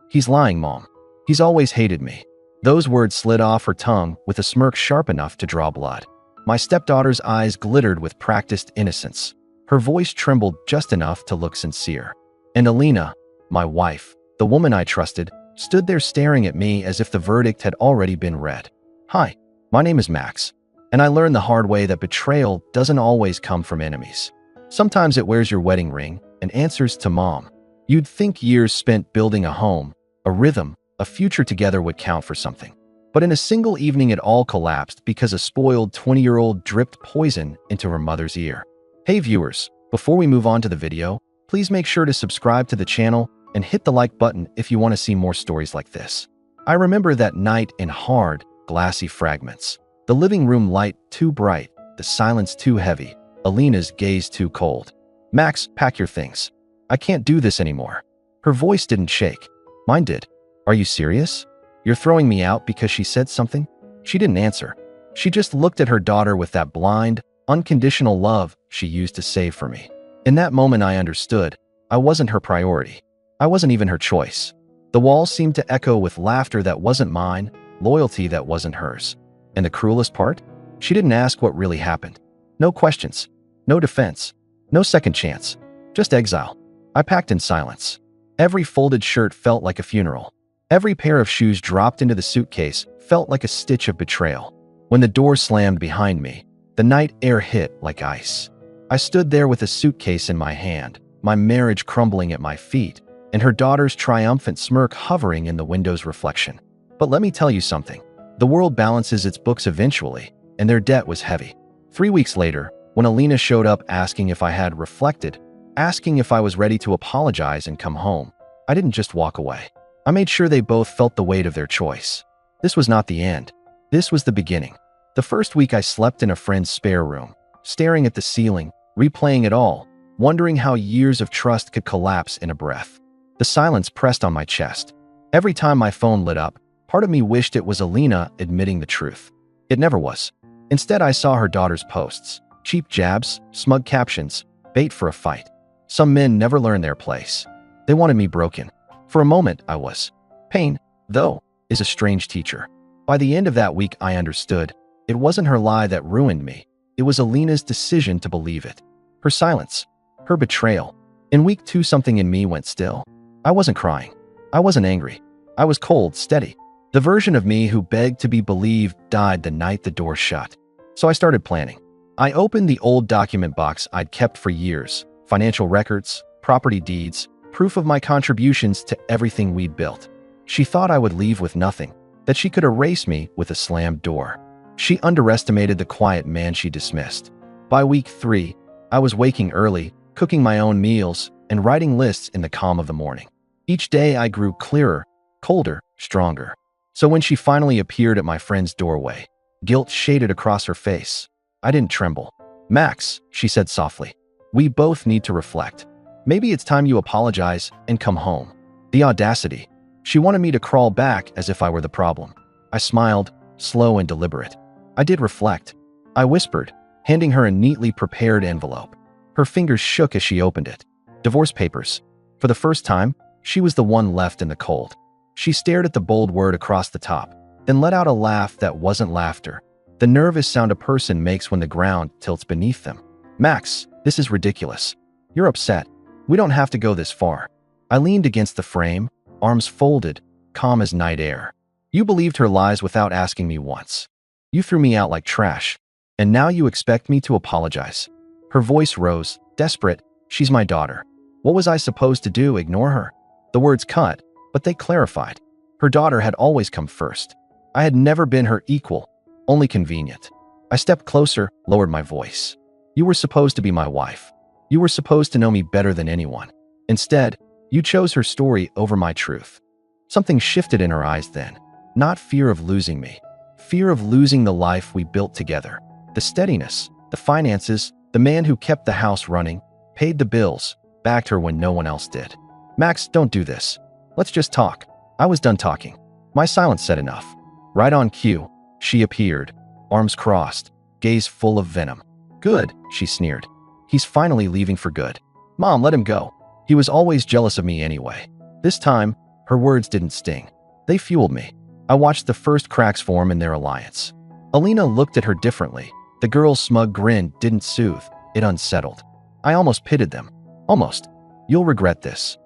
He's lying, Mom. He's always hated me. Those words slid off her tongue with a smirk sharp enough to draw blood. My stepdaughter's eyes glittered with practiced innocence. Her voice trembled just enough to look sincere. And Alina, my wife, the woman I trusted, stood there staring at me as if the verdict had already been read. Hi, my name is Max, and I learned the hard way that betrayal doesn't always come from enemies. Sometimes it wears your wedding ring and answers to Mom. You'd think years spent building a home, a rhythm, a future together would count for something. But in a single evening it all collapsed because a spoiled 20-year-old dripped poison into her mother's ear. Hey viewers, before we move on to the video, please make sure to subscribe to the channel and hit the like button if you want to see more stories like this. I remember that night in hard, glassy fragments. The living room light too bright, the silence too heavy, Alina's gaze too cold. Max, pack your things. I can't do this anymore. Her voice didn't shake. Mine did. Are you serious? You're throwing me out because she said something? She didn't answer. She just looked at her daughter with that blind, unconditional love she used to save for me. In that moment I understood. I wasn't her priority. I wasn't even her choice. The walls seemed to echo with laughter that wasn't mine, loyalty that wasn't hers. And the cruelest part? She didn't ask what really happened. No questions. No defense. No second chance. Just exile. I packed in silence. Every folded shirt felt like a funeral. Every pair of shoes dropped into the suitcase felt like a stitch of betrayal. When the door slammed behind me, the night air hit like ice. I stood there with a suitcase in my hand, my marriage crumbling at my feet, and her daughter's triumphant smirk hovering in the window's reflection. But let me tell you something. The world balances its books eventually, and their debt was heavy. 3 weeks later, when Alina showed up asking if I had reflected, asking if I was ready to apologize and come home, I didn't just walk away. I made sure they both felt the weight of their choice. This was not the end. This was the beginning. The first week I slept in a friend's spare room, staring at the ceiling, replaying it all, wondering how years of trust could collapse in a breath. The silence pressed on my chest. Every time my phone lit up, part of me wished it was Alina admitting the truth. It never was. Instead, I saw her daughter's posts. Cheap jabs, smug captions, bait for a fight. Some men never learn their place. They wanted me broken. For a moment, I was. Pain, though, is a strange teacher. By the end of that week, I understood. It wasn't her lie that ruined me. It was Alina's decision to believe it. Her silence. Her betrayal. In week 2, something in me went still. I wasn't crying. I wasn't angry. I was cold, steady. The version of me who begged to be believed died the night the door shut. So I started planning. I opened the old document box I'd kept for years. Financial records, property deeds, proof of my contributions to everything we'd built. She thought I would leave with nothing, that she could erase me with a slammed door. She underestimated the quiet man she dismissed. By week 3, I was waking early, cooking my own meals, and writing lists in the calm of the morning. Each day I grew clearer, colder, stronger. So when she finally appeared at my friend's doorway, guilt shaded across her face. I didn't tremble. Max, she said softly, we both need to reflect. Maybe it's time you apologize and come home. The audacity. She wanted me to crawl back as if I were the problem. I smiled, slow and deliberate. I did reflect. I whispered, handing her a neatly prepared envelope. Her fingers shook as she opened it. Divorce papers. For the first time, she was the one left in the cold. She stared at the bold word across the top, then let out a laugh that wasn't laughter. The nervous sound a person makes when the ground tilts beneath them. Max, this is ridiculous. You're upset. We don't have to go this far. I leaned against the frame, arms folded, calm as night air. You believed her lies without asking me once. You threw me out like trash, and now you expect me to apologize. Her voice rose, desperate. She's my daughter. What was I supposed to do, ignore her? The words cut, but they clarified. Her daughter had always come first. I had never been her equal, only convenient. I stepped closer, lowered my voice. You were supposed to be my wife. You were supposed to know me better than anyone. Instead, you chose her story over my truth. Something shifted in her eyes then. Not fear of losing me. Fear of losing the life we built together. The steadiness, the finances, the man who kept the house running, paid the bills, backed her when no one else did. Max, don't do this. Let's just talk. I was done talking. My silence said enough. Right on cue, she appeared, arms crossed, gaze full of venom. Good, she sneered. He's finally leaving for good. Mom, let him go. He was always jealous of me anyway. This time, Her words didn't sting. They fueled me. I watched the first cracks form in their alliance. Alina looked at her differently. The girl's smug grin didn't soothe. It unsettled. I almost pitied them. Almost. "You'll regret this,"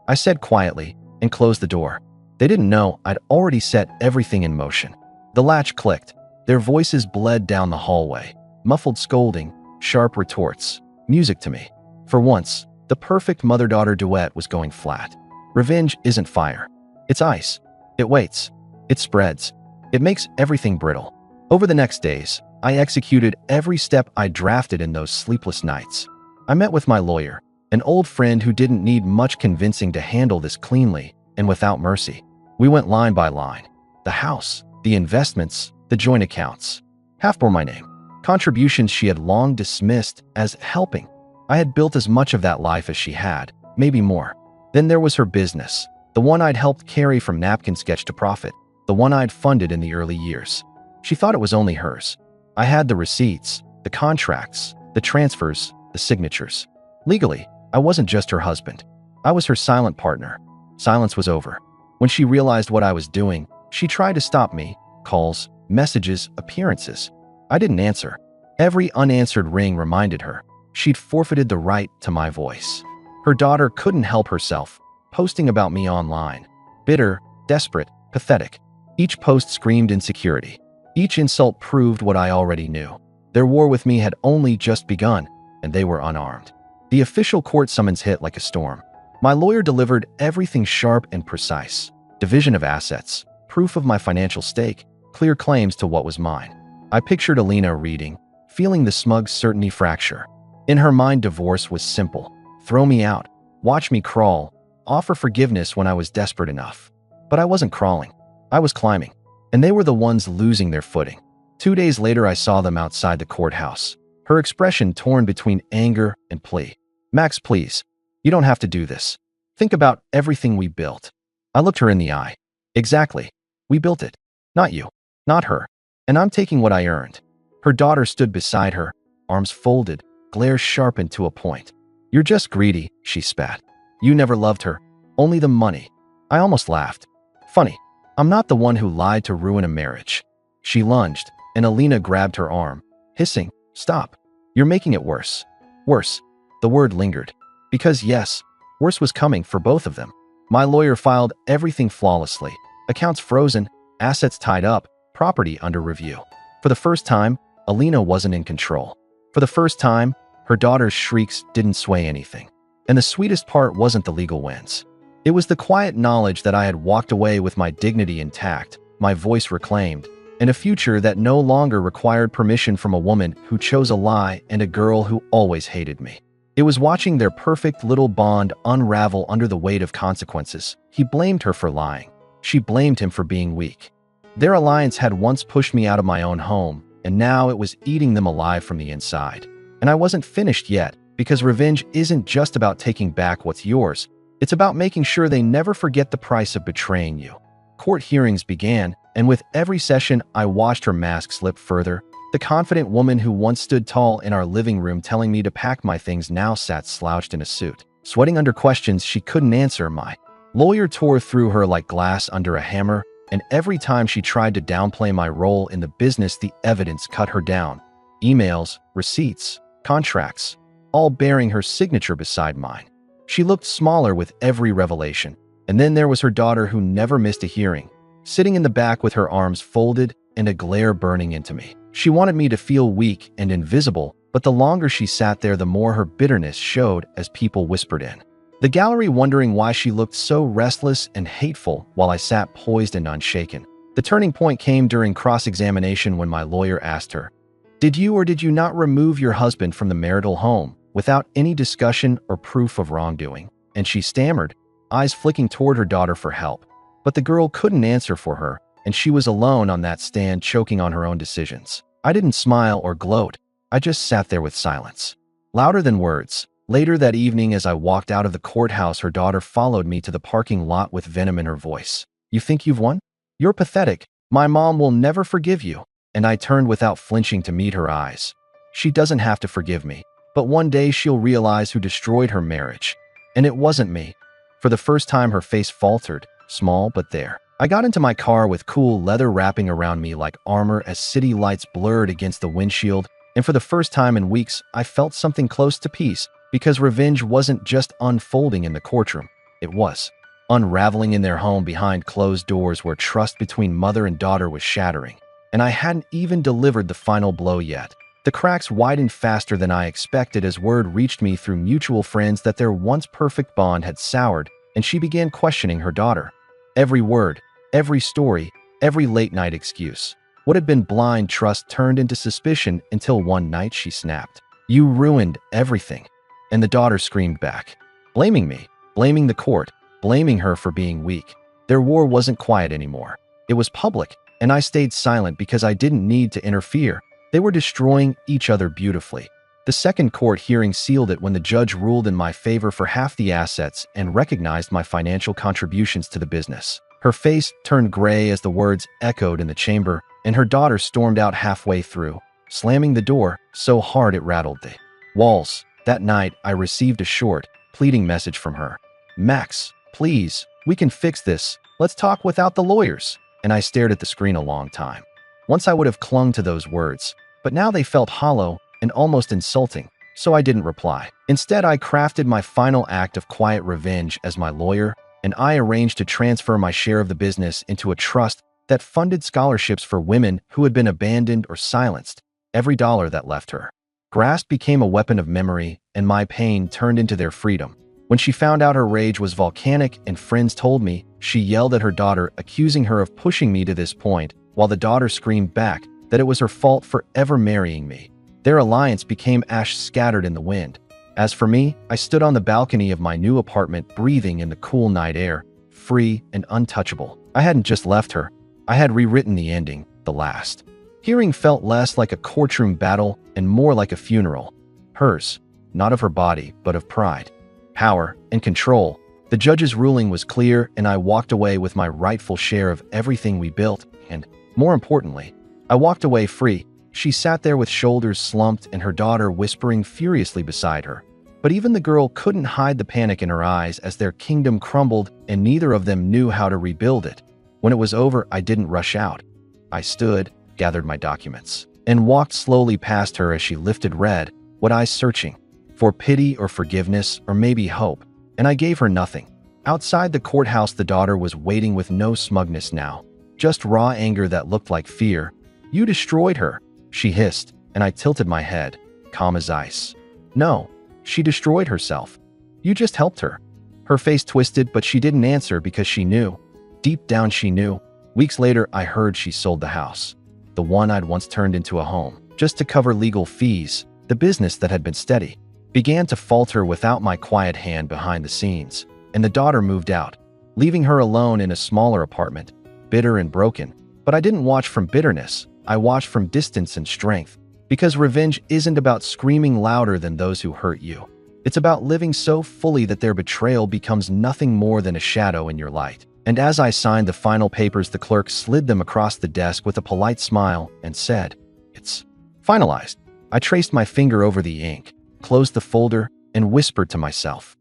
I said quietly and closed the door. They didn't know I'd already set everything in motion. The latch clicked. Their voices bled down the hallway. Muffled scolding, sharp retorts, music to me. For once, the perfect mother-daughter duet was going flat. Revenge isn't fire. It's ice. It waits. It spreads. It makes everything brittle. Over the next days, I executed every step I drafted in those sleepless nights. I met with my lawyer, an old friend who didn't need much convincing to handle this cleanly and without mercy. We went line by line. The house, the investments, the joint accounts. Half bore my name. Contributions she had long dismissed as helping. I had built as much of that life as she had, maybe more. Then there was her business, the one I'd helped carry from napkin sketch to profit, the one I'd funded in the early years. She thought it was only hers. I had the receipts, the contracts, the transfers, the signatures. Legally, I wasn't just her husband. I was her silent partner. Silence was over. When she realized what I was doing, she tried to stop me. Calls, messages, appearances. I didn't answer. Every unanswered ring reminded her she'd forfeited the right to my voice. Her daughter couldn't help herself, posting about me online. Bitter, desperate, pathetic. Each post screamed insecurity. Each insult proved what I already knew. Their war with me had only just begun, and they were unarmed. The official court summons hit like a storm. My lawyer delivered everything sharp and precise. Division of assets, proof of my financial stake, clear claims to what was mine. I pictured Alina reading, feeling the smug certainty fracture. In her mind, divorce was simple. Throw me out, watch me crawl, offer forgiveness when I was desperate enough. But I wasn't crawling. I was climbing. And they were the ones losing their footing. 2 days later, I saw them outside the courthouse, her expression torn between anger and plea. "Max, please. You don't have to do this. Think about everything we built." I looked her in the eye. "Exactly. We built it. Not you. Not her. And I'm taking what I earned." Her daughter stood beside her, arms folded, glare sharpened to a point. "You're just greedy," she spat. "You never loved her. Only the money." I almost laughed. Funny. I'm not the one who lied to ruin a marriage. She lunged, and Alina grabbed her arm, hissing, "Stop. You're making it worse." Worse. The word lingered. Because yes, worse was coming for both of them. My lawyer filed everything flawlessly. Accounts frozen, assets tied up, property under review. For the first time, Alina wasn't in control. For the first time, her daughter's shrieks didn't sway anything. And the sweetest part wasn't the legal wins. It was the quiet knowledge that I had walked away with my dignity intact, my voice reclaimed, and a future that no longer required permission from a woman who chose a lie and a girl who always hated me. It was watching their perfect little bond unravel under the weight of consequences. He blamed her for lying. She blamed him for being weak. Their alliance had once pushed me out of my own home, and now it was eating them alive from the inside. And I wasn't finished yet, because revenge isn't just about taking back what's yours. It's about making sure they never forget the price of betraying you. Court hearings began, and with every session, I watched her mask slip further. The confident woman who once stood tall in our living room telling me to pack my things now sat slouched in a suit, sweating under questions she couldn't answer. My lawyer tore through her like glass under a hammer, and every time she tried to downplay my role in the business, the evidence cut her down. Emails, receipts, contracts, all bearing her signature beside mine. She looked smaller with every revelation. And then there was her daughter who never missed a hearing, sitting in the back with her arms folded and a glare burning into me. She wanted me to feel weak and invisible, but the longer she sat there, the more her bitterness showed as people whispered in the gallery, wondering why she looked so restless and hateful while I sat poised and unshaken. The turning point came during cross-examination when my lawyer asked her, "Did you or did you not remove your husband from the marital home without any discussion or proof of wrongdoing?" And she stammered, eyes flicking toward her daughter for help. But the girl couldn't answer for her, and she was alone on that stand, choking on her own decisions. I didn't smile or gloat. I just sat there with silence, louder than words. Later that evening, as I walked out of the courthouse, her daughter followed me to the parking lot with venom in her voice. "You think you've won? You're pathetic. My mom will never forgive you." And I turned without flinching to meet her eyes. She doesn't have to forgive me, but one day she'll realize who destroyed her marriage. And it wasn't me. For the first time, her face faltered, small but there. I got into my car with cool leather wrapping around me like armor as city lights blurred against the windshield, and for the first time in weeks, I felt something close to peace, because revenge wasn't just unfolding in the courtroom. It was unraveling in their home behind closed doors where trust between mother and daughter was shattering. And I hadn't even delivered the final blow yet. The cracks widened faster than I expected as word reached me through mutual friends that their once perfect bond had soured, and she began questioning her daughter. Every word, every story, every late-night excuse. What had been blind trust turned into suspicion until one night she snapped. "You ruined everything." And the daughter screamed back, blaming me, blaming the court, blaming her for being weak. Their war wasn't quiet anymore. It was public, and I stayed silent because I didn't need to interfere. They were destroying each other beautifully. The second court hearing sealed it when the judge ruled in my favor for half the assets and recognized my financial contributions to the business. Her face turned gray as the words echoed in the chamber, and her daughter stormed out halfway through, slamming the door so hard it rattled the walls. That night, I received a short, pleading message from her. "Max, please, we can fix this. Let's talk without the lawyers." And I stared at the screen a long time. Once I would have clung to those words, but now they felt hollow and almost insulting, so I didn't reply. Instead, I crafted my final act of quiet revenge as my lawyer, and I arranged to transfer my share of the business into a trust that funded scholarships for women who had been abandoned or silenced. Every dollar that left her grasp became a weapon of memory, and my pain turned into their freedom. When she found out her rage was volcanic and friends told me, she yelled at her daughter, accusing her of pushing me to this point, while the daughter screamed back that it was her fault for ever marrying me. Their alliance became ash scattered in the wind. As for me, I stood on the balcony of my new apartment, breathing in the cool night air, free and untouchable. I hadn't just left her. I had rewritten the ending, the last. Hearing felt less like a courtroom battle and more like a funeral. Hers, not of her body, but of pride, power, and control. The judge's ruling was clear, and I walked away with my rightful share of everything we built, and, more importantly, I walked away free. She sat there with shoulders slumped and her daughter whispering furiously beside her. But even the girl couldn't hide the panic in her eyes as their kingdom crumbled and neither of them knew how to rebuild it. When it was over, I didn't rush out. I stood, gathered my documents, and walked slowly past her as she lifted red, what eyes searching for pity or forgiveness or maybe hope, and I gave her nothing. Outside the courthouse, the daughter was waiting with no smugness now, just raw anger that looked like fear. "You destroyed her," she hissed, and I tilted my head, calm as ice. "No, she destroyed herself. You just helped her." Her face twisted, but she didn't answer because she knew. Deep down she knew. Weeks later, I heard she sold the house, the one I'd once turned into a home, just to cover legal fees. The business that had been steady began to falter without my quiet hand behind the scenes, and the daughter moved out, leaving her alone in a smaller apartment, bitter and broken. But I didn't watch from bitterness. I watched from distance and strength, because revenge isn't about screaming louder than those who hurt you. It's about living so fully that their betrayal becomes nothing more than a shadow in your light. And as I signed the final papers, the clerk slid them across the desk with a polite smile and said, "It's finalized." I traced my finger over the ink, closed the folder, and whispered to myself.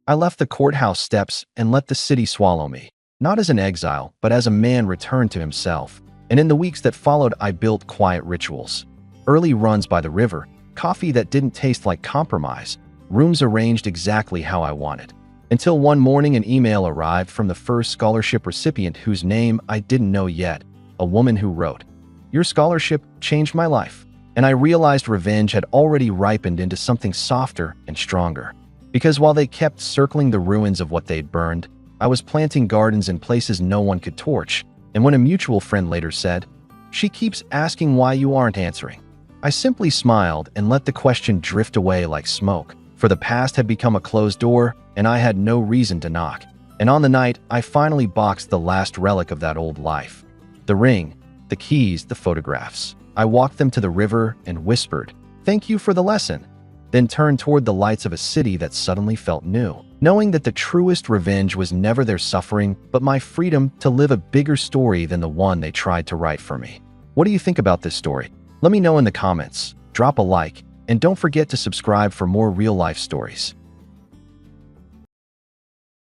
I left the courthouse steps and let the city swallow me, not as an exile, but as a man returned to himself. And in the weeks that followed, I built quiet rituals. Early runs by the river, coffee that didn't taste like compromise, rooms arranged exactly how I wanted. Until one morning an email arrived from the first scholarship recipient whose name I didn't know yet, a woman who wrote, "Your scholarship changed my life." And I realized revenge had already ripened into something softer and stronger. Because while they kept circling the ruins of what they'd burned, I was planting gardens in places no one could torch. And when a mutual friend later said, "She keeps asking why you aren't answering," I simply smiled and let the question drift away like smoke. For the past had become a closed door, and I had no reason to knock. And on the night, I finally boxed the last relic of that old life. The ring, the keys, the photographs. I walked them to the river and whispered, "Thank you for the lesson," then turned toward the lights of a city that suddenly felt new, knowing that the truest revenge was never their suffering, but my freedom to live a bigger story than the one they tried to write for me. What do you think about this story? Let me know in the comments, drop a like, and don't forget to subscribe for more real-life stories.